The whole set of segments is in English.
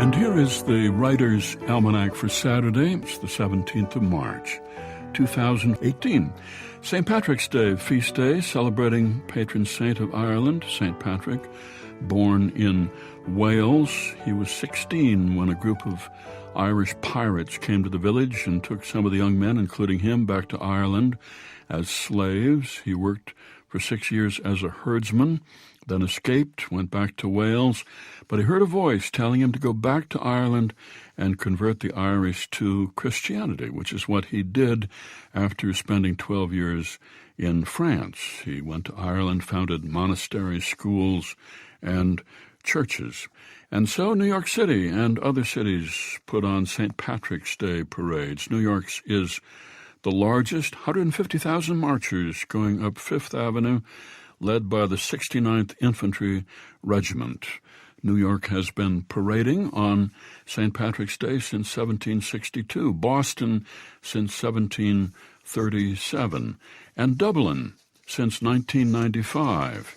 And here is the Writer's Almanac for Saturday. It's the 17th of March, 2018. St. Patrick's Day, feast day, celebrating patron saint of Ireland, St. Patrick, born in Wales. He was 16 when a group of Irish pirates came to the village and took some of the young men, including him, back to Ireland as slaves. He worked for 6 years as a herdsman, then escaped, went back to Wales, but he heard a voice telling him to go back to Ireland and convert the Irish to Christianity, which is what he did after spending 12 years in France. He went to Ireland, founded monasteries, schools, and churches. And so New York City and other cities put on St. Patrick's Day parades. New York's is the largest, 150,000 marchers going up Fifth Avenue, led by the 69th Infantry Regiment. New York has been parading on St. Patrick's Day since 1762, Boston since 1737, and Dublin since 1995.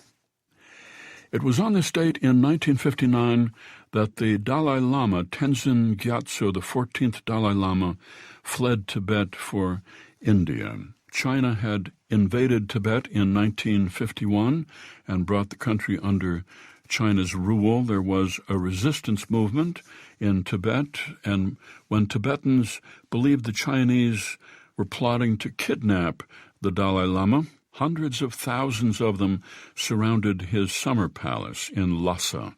It was on this date in 1959 that the Dalai Lama, Tenzin Gyatso, the 14th Dalai Lama, fled Tibet for India. China had invaded Tibet in 1951 and brought the country under China's rule. There was a resistance movement in Tibet, and when Tibetans believed the Chinese were plotting to kidnap the Dalai Lama, hundreds of thousands of them surrounded his summer palace in Lhasa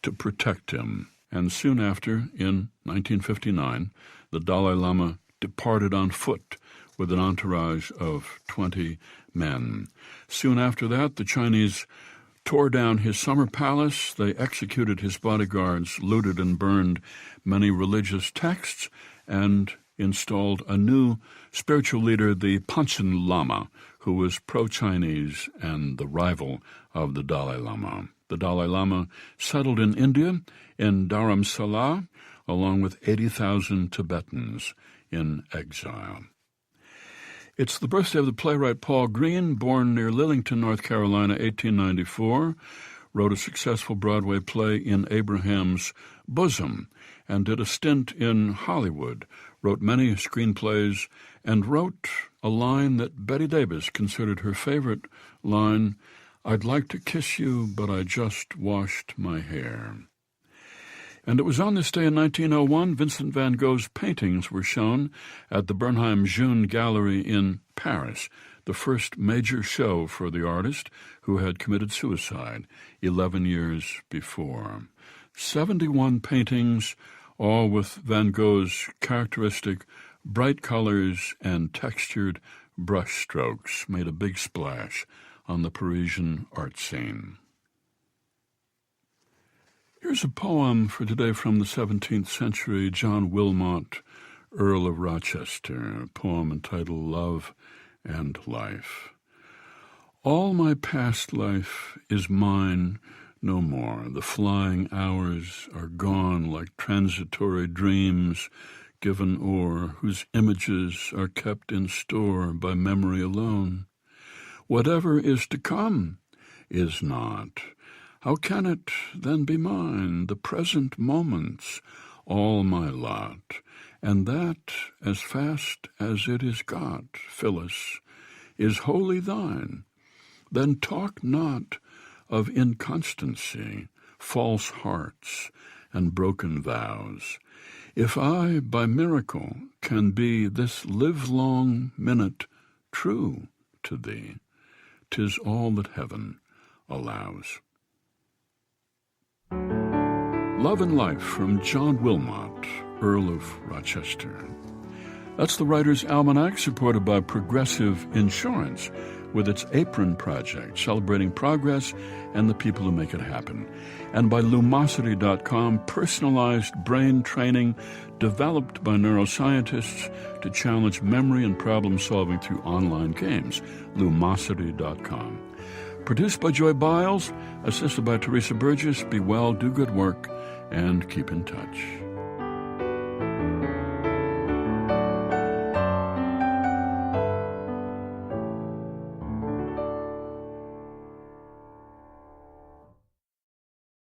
to protect him. And soon after, in 1959, the Dalai Lama departed on foot with an entourage of 20 men. Soon after that, the Chinese tore down his summer palace. They executed his bodyguards, looted and burned many religious texts, and installed a new spiritual leader, the Panchen Lama, who was pro-Chinese and the rival of the Dalai Lama. The Dalai Lama settled in India, in Dharamsala, along with 80,000 Tibetans in exile. It's the birthday of the playwright Paul Green, born near Lillington, North Carolina, 1894, wrote a successful Broadway play In Abraham's Bosom, and did a stint in Hollywood, wrote many screenplays, and wrote a line that Betty Davis considered her favorite line, "I'd like to kiss you, but I just washed my hair." And it was on this day in 1901 Vincent van Gogh's paintings were shown at the Bernheim Jeune Gallery in Paris, the first major show for the artist who had committed suicide 11 years before. 71 paintings, all with Van Gogh's characteristic bright colors and textured brush strokes, made a big splash on the Parisian art scene. Here's a poem for today from the 17th century, John Wilmot, Earl of Rochester, a poem entitled Love and Life. All my past life is mine no more. The flying hours are gone like transitory dreams given o'er, whose images are kept in store by memory alone. Whatever is to come is not. How can it then be mine, the present moments, all my lot, and that as fast as it is got, Phyllis, is wholly thine? Then talk not of inconstancy, false hearts, and broken vows. If I by miracle can be this livelong minute true to thee, 'tis all that heaven allows. Love and Life from John Wilmot, Earl of Rochester. That's the Writer's Almanac, supported by Progressive Insurance, with its Apron Project, celebrating progress and the people who make it happen. And by Lumosity.com, personalized brain training developed by neuroscientists to challenge memory and problem solving through online games. Lumosity.com. Produced by Joy Biles, assisted by Teresa Burgess. Be well, do good work, and keep in touch.